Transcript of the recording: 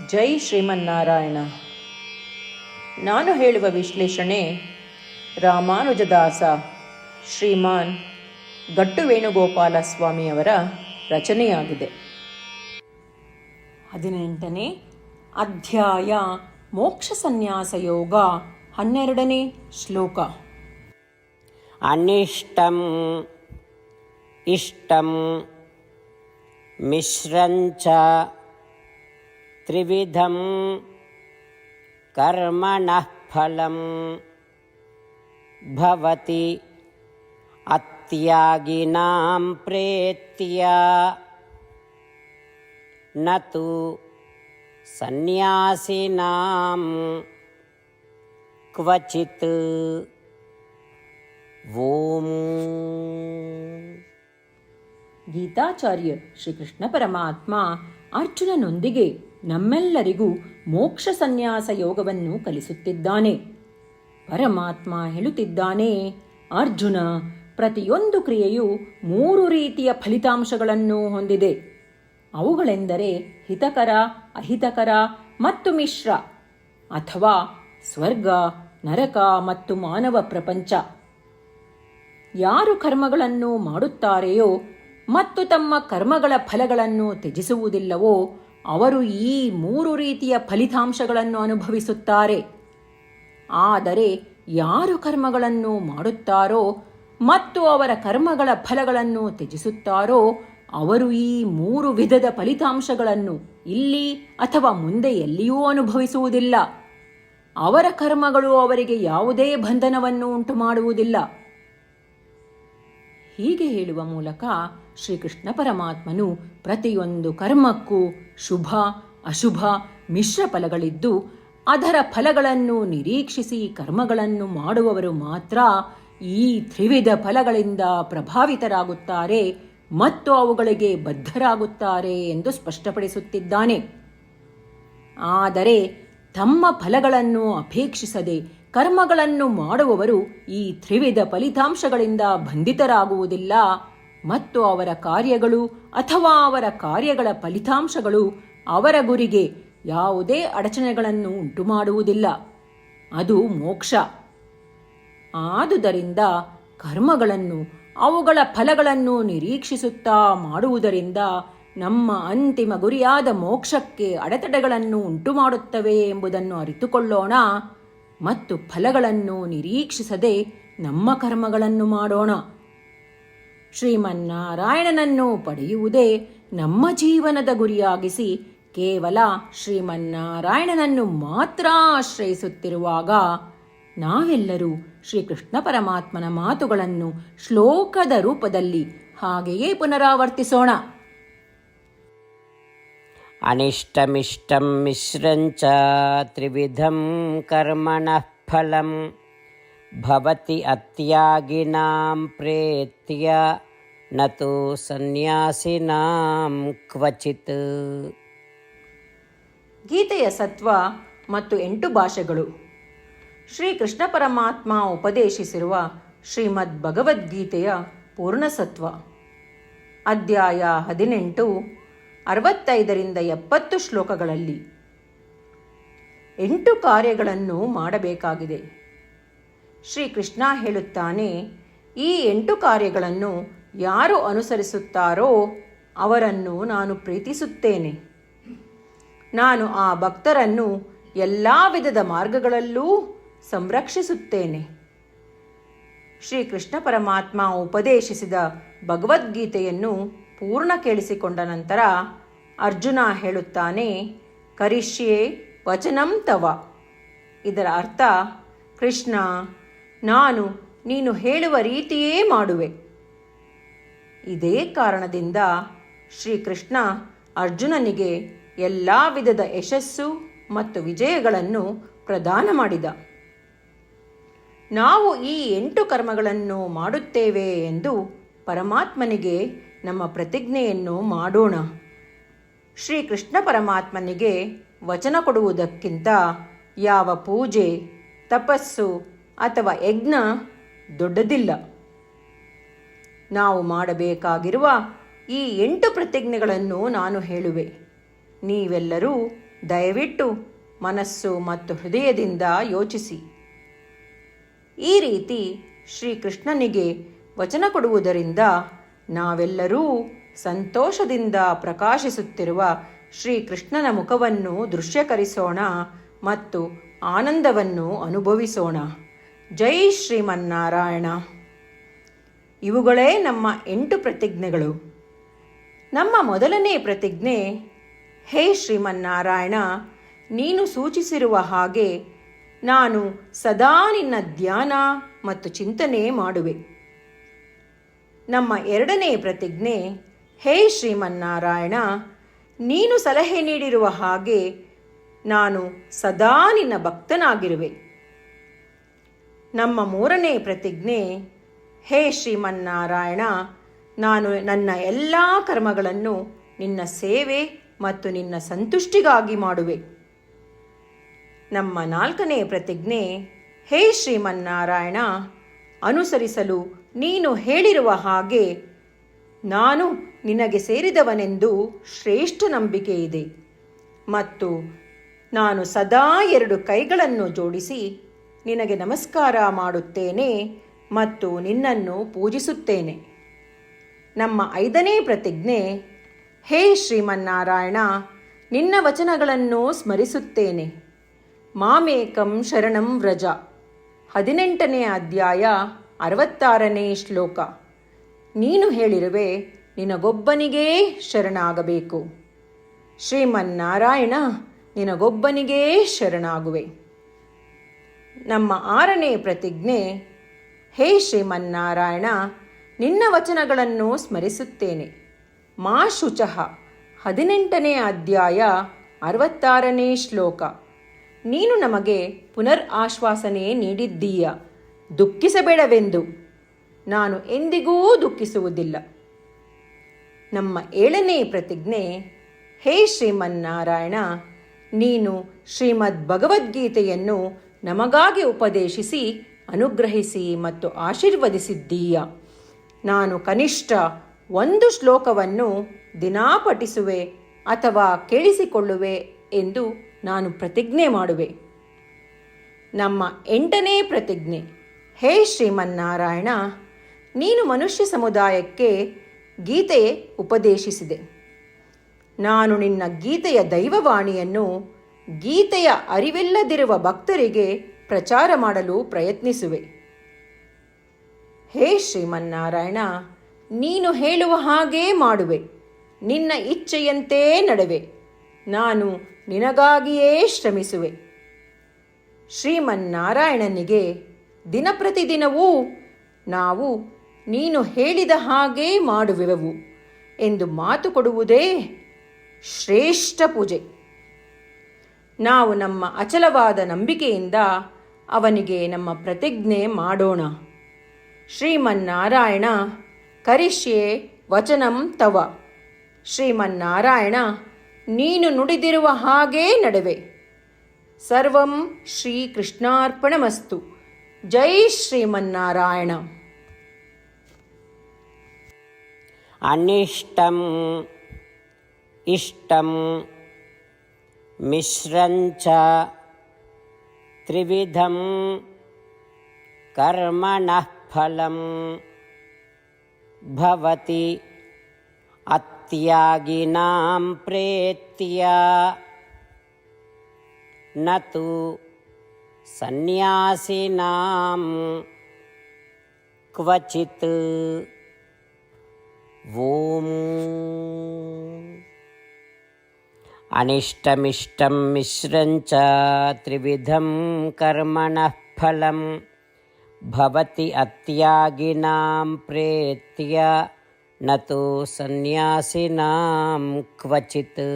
ಜೈ ಶ್ರೀಮನ್ನಾರಾಯಣ. ನಾನು ಹೇಳುವ ವಿಶ್ಲೇಷಣೆ ರಾಮಾನುಜದಾಸ ಶ್ರೀಮಾನ್ ಗಟ್ಟು ವೇಣುಗೋಪಾಲ ಸ್ವಾಮಿಯವರ ರಚನೆಯಾಗಿದೆ. 18ನೇ ಅಧ್ಯಾಯ ಮೋಕ್ಷ ಸನ್ಯಾಸ ಯೋಗ, 12ನೇ ಶ್ಲೋಕ. ಅನಿಷ್ಟಂ ಇಷ್ಟಂ ಮಿಶ್ರಂಚ ತ್ರಿವಿಧಂ ಕರ್ಮಣಃ ಫಲಂ ಭವತಿ ಅತ್ಯಾಗಿನಾಂ ಪ್ರೇತ್ಯ ನ ತು ಸನ್ಯಾಸಿನಾಂ ಕ್ವಚಿತ್. ಓಂ. ಗೀತಾಚಾರ್ಯ ಶ್ರೀಕೃಷ್ಣ ಪರಮಾತ್ಮ ಅರ್ಜುನನೊಂದಿಗೆ ನಮ್ಮೆಲ್ಲರಿಗೂ ಮೋಕ್ಷ ಸನ್ಯಾಸ ಯೋಗವನ್ನು ಕಲಿಸುತ್ತಿದ್ದಾನೆ. ಪರಮಾತ್ಮ ಹೇಳುತ್ತಿದ್ದಾನೆ, ಅರ್ಜುನ, ಪ್ರತಿಯೊಂದು ಕ್ರಿಯೆಯು 3 ರೀತಿಯ ಫಲಿತಾಂಶಗಳನ್ನು ಹೊಂದಿದೆ. ಅವುಗಳೆಂದರೆ ಹಿತಕರ, ಅಹಿತಕರ ಮತ್ತು ಮಿಶ್ರ, ಅಥವಾ ಸ್ವರ್ಗ, ನರಕ ಮತ್ತು ಮಾನವ ಪ್ರಪಂಚ. ಯಾರು ಕರ್ಮಗಳನ್ನು ಮಾಡುತ್ತಾರೆಯೋ ಮತ್ತು ತಮ್ಮ ಕರ್ಮಗಳ ಫಲಗಳನ್ನು ತ್ಯಜಿಸುವುದಿಲ್ಲವೋ ಅವರು ಈ 3 ರೀತಿಯ ಫಲಿತಾಂಶಗಳನ್ನು ಅನುಭವಿಸುತ್ತಾರೆ. ಆದರೆ ಯಾರು ಕರ್ಮಗಳನ್ನು ಮಾಡುತ್ತಾರೋ ಮತ್ತು ಅವರ ಕರ್ಮಗಳ ಫಲಗಳನ್ನು ತ್ಯಜಿಸುತ್ತಾರೋ ಅವರು ಈ 3 ವಿಧದ ಫಲಿತಾಂಶಗಳನ್ನು ಇಲ್ಲಿ ಅಥವಾ ಮುಂದೆ ಎಲ್ಲಿಯೂ ಅನುಭವಿಸುವುದಿಲ್ಲ. ಅವರ ಕರ್ಮಗಳು ಅವರಿಗೆ ಯಾವುದೇ ಬಂಧನವನ್ನು ಉಂಟು ಮಾಡುವುದಿಲ್ಲ. ಹೀಗೆ ಹೇಳುವ ಮೂಲಕ ಶ್ರೀಕೃಷ್ಣ ಪರಮಾತ್ಮನು ಪ್ರತಿಯೊಂದು ಕರ್ಮಕ್ಕೂ ಶುಭ, ಅಶುಭ, ಮಿಶ್ರ ಫಲಗಳಿದ್ದು ಅದರ ಫಲಗಳನ್ನು ನಿರೀಕ್ಷಿಸಿ ಕರ್ಮಗಳನ್ನು ಮಾಡುವವರು ಮಾತ್ರ ಈ ತ್ರಿವಿಧ ಫಲಗಳಿಂದ ಪ್ರಭಾವಿತರಾಗುತ್ತಾರೆ ಮತ್ತು ಅವುಗಳಿಗೆ ಬದ್ಧರಾಗುತ್ತಾರೆ ಎಂದು ಸ್ಪಷ್ಟಪಡಿಸುತ್ತಿದ್ದಾನೆ. ಆದರೆ ತಮ್ಮ ಫಲಗಳನ್ನು ಅಪೇಕ್ಷಿಸದೆ ಕರ್ಮಗಳನ್ನು ಮಾಡುವವರು ಈ ತ್ರಿವಿಧ ಫಲಿತಾಂಶಗಳಿಂದ ಬಂಧಿತರಾಗುವುದಿಲ್ಲ ಮತ್ತು ಅವರ ಕಾರ್ಯಗಳು ಅಥವಾ ಅವರ ಕಾರ್ಯಗಳ ಫಲಿತಾಂಶಗಳು ಅವರ ಗುರಿಗೆ ಯಾವುದೇ ಅಡಚಣೆಗಳನ್ನು ಉಂಟುಮಾಡುವುದಿಲ್ಲ. ಅದು ಮೋಕ್ಷ. ಆದುದರಿಂದ ಕರ್ಮಗಳನ್ನು ಅವುಗಳ ಫಲಗಳನ್ನು ನಿರೀಕ್ಷಿಸುತ್ತಾ ಮಾಡುವುದರಿಂದ ನಮ್ಮ ಅಂತಿಮ ಗುರಿಯಾದ ಮೋಕ್ಷಕ್ಕೆ ಅಡೆತಡೆಗಳನ್ನು ಉಂಟುಮಾಡುತ್ತವೆ ಎಂಬುದನ್ನು ಅರಿತುಕೊಳ್ಳೋಣ ಮತ್ತು ಫಲಗಳನ್ನು ನಿರೀಕ್ಷಿಸದೆ ನಮ್ಮ ಕರ್ಮಗಳನ್ನು ಮಾಡೋಣ. ಶ್ರೀಮನ್ನಾರಾಯಣನನ್ನು ಪಡೆಯುವುದೇ ನಮ್ಮ ಜೀವನದ ಗುರಿಯಾಗಿಸಿ ಕೇವಲ ಶ್ರೀಮನ್ನಾರಾಯಣನನ್ನು ಮಾತ್ರ ಆಶ್ರಯಿಸುತ್ತಿರುವಾಗ ನಾವೆಲ್ಲರೂ ಶ್ರೀಕೃಷ್ಣ ಪರಮಾತ್ಮನ ಮಾತುಗಳನ್ನು ಶ್ಲೋಕದ ರೂಪದಲ್ಲಿ ಹಾಗೆಯೇ ಪುನರಾವರ್ತಿಸೋಣ. ಅನಿಷ್ಟಮಿಷ್ಟಂ ಮಿಶ್ರಂಚ ತ್ರಿವಿಧಂ ಕರ್ಮಣಃ ಫಲಂ ಭವತಿ ಅತ್ಯಾಗಿನಾಂ ಪ್ರೇತ್ಯ ನ ತು ಸನ್ಯಾಸಿನಾಂ ಕ್ವಚಿತ್. ಗೀತೆಯ ಸತ್ವ ಮತ್ತು 8 ಭಾಷೆಗಳು. ಶ್ರೀಕೃಷ್ಣ ಪರಮಾತ್ಮ ಉಪದೇಶಿಸಿರುವ ಶ್ರೀಮದ್ ಭಗವದ್ಗೀತೆಯ ಪೂರ್ಣಸತ್ವ. ಅಧ್ಯಾಯ 18, 65ರಿಂದ 70 ಶ್ಲೋಕಗಳಲ್ಲಿ 8 ಕಾರ್ಯಗಳನ್ನು ಮಾಡಬೇಕಾಗಿದೆ. ಶ್ರೀಕೃಷ್ಣ ಹೇಳುತ್ತಾನೆ, ಈ 8 ಕಾರ್ಯಗಳನ್ನು ಯಾರು ಅನುಸರಿಸುತ್ತಾರೋ ಅವರನ್ನು ನಾನು ಪ್ರೀತಿಸುತ್ತೇನೆ. ನಾನು ಆ ಭಕ್ತರನ್ನು ಎಲ್ಲ ವಿಧದ ಮಾರ್ಗಗಳಲ್ಲೂ ಸಂರಕ್ಷಿಸುತ್ತೇನೆ. ಶ್ರೀಕೃಷ್ಣ ಪರಮಾತ್ಮ ಉಪದೇಶಿಸಿದ ಭಗವದ್ಗೀತೆಯನ್ನು ಪೂರ್ಣ ಕೇಳಿಸಿಕೊಂಡ ನಂತರ ಅರ್ಜುನ ಹೇಳುತ್ತಾನೆ, ಕರಿಷ್ಯೆ ವಚನಂ ತವ. ಇದರ ಅರ್ಥ, ಕೃಷ್ಣ, ನಾನು ನೀನು ಹೇಳುವ ರೀತಿಯೇ ಮಾಡುವೆ. ಇದೇ ಕಾರಣದಿಂದ ಶ್ರೀಕೃಷ್ಣ ಅರ್ಜುನನಿಗೆ ಎಲ್ಲ ವಿಧದ ಯಶಸ್ಸು ಮತ್ತು ವಿಜಯಗಳನ್ನು ಪ್ರದಾನ ಮಾಡಿದ. ನಾವು ಈ 8 ಕರ್ಮಗಳನ್ನು ಮಾಡುತ್ತೇವೆ ಎಂದು ಪರಮಾತ್ಮನಿಗೆ ನಮ್ಮ ಪ್ರತಿಜ್ಞೆಯನ್ನು ಮಾಡೋಣ. ಶ್ರೀಕೃಷ್ಣ ಪರಮಾತ್ಮನಿಗೆ ವಚನ ಕೊಡುವುದಕ್ಕಿಂತ ಯಾವ ಪೂಜೆ, ತಪಸ್ಸು ಅಥವಾ ಯಜ್ಞ ದೊಡ್ಡದಿಲ್ಲ. ನಾವು ಮಾಡಬೇಕಾಗಿರುವ ಈ 8 ಪ್ರತಿಜ್ಞೆಗಳನ್ನು ನಾನು ಹೇಳುವೆ. ನೀವೆಲ್ಲರೂ ದಯವಿಟ್ಟು ಮನಸ್ಸು ಮತ್ತು ಹೃದಯದಿಂದ ಯೋಚಿಸಿ. ಈ ರೀತಿ ಶ್ರೀಕೃಷ್ಣನಿಗೆ ವಚನ ಕೊಡುವುದರಿಂದ ನಾವೆಲ್ಲರೂ ಸಂತೋಷದಿಂದ ಪ್ರಕಾಶಿಸುತ್ತಿರುವ ಶ್ರೀಕೃಷ್ಣನ ಮುಖವನ್ನು ದೃಶ್ಯಕರಿಸೋಣ ಮತ್ತು ಆನಂದವನ್ನು ಅನುಭವಿಸೋಣ. ಜೈ ಶ್ರೀಮನ್ನಾರಾಯಣ. ಇವುಗಳೇ ನಮ್ಮ 8 ಪ್ರತಿಜ್ಞೆಗಳು. ನಮ್ಮ ಮೊದಲನೇ ಪ್ರತಿಜ್ಞೆ, ಹೇ ಶ್ರೀಮನ್ನಾರಾಯಣ, ನೀನು ಸೂಚಿಸಿರುವ ಹಾಗೆ ನಾನು ಸದಾ ನಿನ್ನ ಧ್ಯಾನ ಮತ್ತು ಚಿಂತನೆ ಮಾಡುವೆ. ನಮ್ಮ ಎರಡನೇ ಪ್ರತಿಜ್ಞೆ, ಹೇ ಶ್ರೀಮನ್ನಾರಾಯಣ, ನೀನು ಸಲಹೆ ನೀಡಿರುವ ಹಾಗೆ ನಾನು ಸದಾ ನಿನ್ನ ಭಕ್ತನಾಗಿರುವೆ. ನಮ್ಮ ಮೂರನೇ ಪ್ರತಿಜ್ಞೆ, ಹೇ ಶ್ರೀಮನ್ನಾರಾಯಣ, ನಾನು ನನ್ನ ಎಲ್ಲ ಕರ್ಮಗಳನ್ನು ನಿನ್ನ ಸೇವೆ ಮತ್ತು ನಿನ್ನ ಸಂತುಷ್ಟಿಗಾಗಿ ಮಾಡುವೆ. ನಮ್ಮ ನಾಲ್ಕನೇ ಪ್ರತಿಜ್ಞೆ, ಹೇ ಶ್ರೀಮನ್ನಾರಾಯಣ, ಅನುಸರಿಸಲು ನೀನು ಹೇಳಿರುವ ಹಾಗೆ ನಾನು ನಿನಗೆ ಸೇರಿದವನೆಂದು ಶ್ರೇಷ್ಠ ನಂಬಿಕೆ ಇದೆ ಮತ್ತು ನಾನು ಸದಾ 2 ಕೈಗಳನ್ನು ಜೋಡಿಸಿ ನಿನಗೆ ನಮಸ್ಕಾರ ಮಾಡುತ್ತೇನೆ ಮತ್ತು ನಿನ್ನನ್ನು ಪೂಜಿಸುತ್ತೇನೆ. ನಮ್ಮ 5ನೇ ಪ್ರತಿಜ್ಞೆ, ಹೇ ಶ್ರೀಮನ್ನಾರಾಯಣ, ನಿನ್ನ ವಚನಗಳನ್ನು ಸ್ಮರಿಸುತ್ತೇನೆ. ಮಾಮೇಕಂ ಶರಣಂ ವ್ರಜ, 18ನೇ ಅಧ್ಯಾಯ 66ನೇ ಶ್ಲೋಕ. ನೀನು ಹೇಳಿರುವೆ, ನಿನಗೊಬ್ಬನಿಗೇ ಶರಣಾಗಬೇಕು. ಶ್ರೀಮನ್ನಾರಾಯಣ, ನಿನಗೊಬ್ಬನಿಗೇ ಶರಣಾಗುವೆ. ನಮ್ಮ 6ನೇ ಪ್ರತಿಜ್ಞೆ, ಹೇ ಶ್ರೀಮನ್ನಾರಾಯಣ, ನಿನ್ನ ವಚನಗಳನ್ನು ಸ್ಮರಿಸುತ್ತೇನೆ. ಮಾ ಶುಚಃ, 18ನೇ ಅಧ್ಯಾಯ 66ನೇ ಶ್ಲೋಕ. ನೀನು ನಮಗೆ ಪುನರ್ ಆಶ್ವಾಸನೆ ನೀಡಿದ್ದೀಯ, ದುಃಖಿಸಬೇಡವೆಂದು. ನಾನು ಎಂದಿಗೂ ದುಃಖಿಸುವುದಿಲ್ಲ. ನಮ್ಮ 7ನೇ ಪ್ರತಿಜ್ಞೆ, ಹೇ ಶ್ರೀಮನ್ನಾರಾಯಣ, ನೀನು ಶ್ರೀಮದ್ ಭಗವದ್ಗೀತೆಯನ್ನು ನಮಗಾಗಿ ಉಪದೇಶಿಸಿ ಅನುಗ್ರಹಿಸಿ ಮತ್ತು ಆಶೀರ್ವದಿಸಿದ್ದೀಯ. ನಾನು ಕನಿಷ್ಠ 1 ಶ್ಲೋಕವನ್ನು ದಿನಾ ಪಠಿಸುವೆ ಅಥವಾ ಕೇಳಿಸಿಕೊಳ್ಳುವೆ ಎಂದು ನಾನು ಪ್ರತಿಜ್ಞೆ ಮಾಡುವೆ. ನಮ್ಮ 8ನೇ ಪ್ರತಿಜ್ಞೆ, ಹೇ ಶ್ರೀಮನ್ನಾರಾಯಣ, ನೀನು ಮನುಷ್ಯ ಸಮುದಾಯಕ್ಕೆ ಗೀತೆ ಉಪದೇಶಿಸಿದೆ. ನಾನು ನಿನ್ನ ಗೀತೆಯ ದೈವವಾಣಿಯನ್ನು ಗೀತೆಯ ಅರಿವಿಲ್ಲದಿರುವ ಭಕ್ತರಿಗೆ ಪ್ರಚಾರ ಮಾಡಲು ಪ್ರಯತ್ನಿಸುವೆ. ಹೇ ಶ್ರೀಮನ್ನಾರಾಯಣ, ನೀನು ಹೇಳುವ ಹಾಗೇ ಮಾಡುವೆ. ನಿನ್ನ ಇಚ್ಛೆಯಂತೆ ನಡೆವೆ. ನಾನು ನಿನಗಾಗಿಯೇ ಶ್ರಮಿಸುವೆ. ಶ್ರೀಮನ್ನಾರಾಯಣನಿಗೆ ದಿನಪ್ರತಿದಿನವೂ ನಾವು ನೀನು ಹೇಳಿದ ಹಾಗೇ ಮಾಡುವೆವು ಎಂದು ಮಾತು ಕೊಡುವುದೇ ಶ್ರೇಷ್ಠ ಪೂಜೆ. ನಾವು ನಮ್ಮ ಅಚಲವಾದ ನಂಬಿಕೆಯಿಂದ ಅವನಿಗೆ ನಮ್ಮ ಪ್ರತಿಜ್ಞೆ ಮಾಡೋಣ. ಶ್ರೀಮನ್ನಾರಾಯಣ, ಕರಿಷ್ಯೆ ವಚನಂ ತವ. ಶ್ರೀಮನ್ನಾರಾಯಣ, ನೀನು ನುಡಿದಿರುವ ಹಾಗೇ ನಡೆವೆ. ಸರ್ವಂ ಶ್ರೀಕೃಷ್ಣಾರ್ಪಣಮಸ್ತು. ಜೈ ಶ್ರೀಮನ್ನಾರಾಯಣ. ಅನಿಷ್ಟಂ ಇಷ್ಟಂ ಮಿಶ್ರಂಚ ತ್ರಿವಿಧಂ ಕರ್ಮಣಃ ಫಲಂ ಭವತಿ ಅತ್ಯಾಗಿನಾಂ ಪ್ರೇತ್ಯ ನ ತು ಸನ್ಯಾಸಿನಾಂ ಕ್ವಚಿತ್. ಓಂ. ಅನಿಷ್ಟಮಿಷ್ಟಂ ಮಿಶ್ರಂಚ ತ್ರಿವಿಧಂ ಕರ್ಮಣಃ ಫಲಂ ಭವತಿ ಅತ್ಯಾಗಿನಾಂ ಪ್ರೇತ್ಯ ನ ತು ಸನ್ಯಾಸಿನಾಂ ಕ್ವಚಿತ್.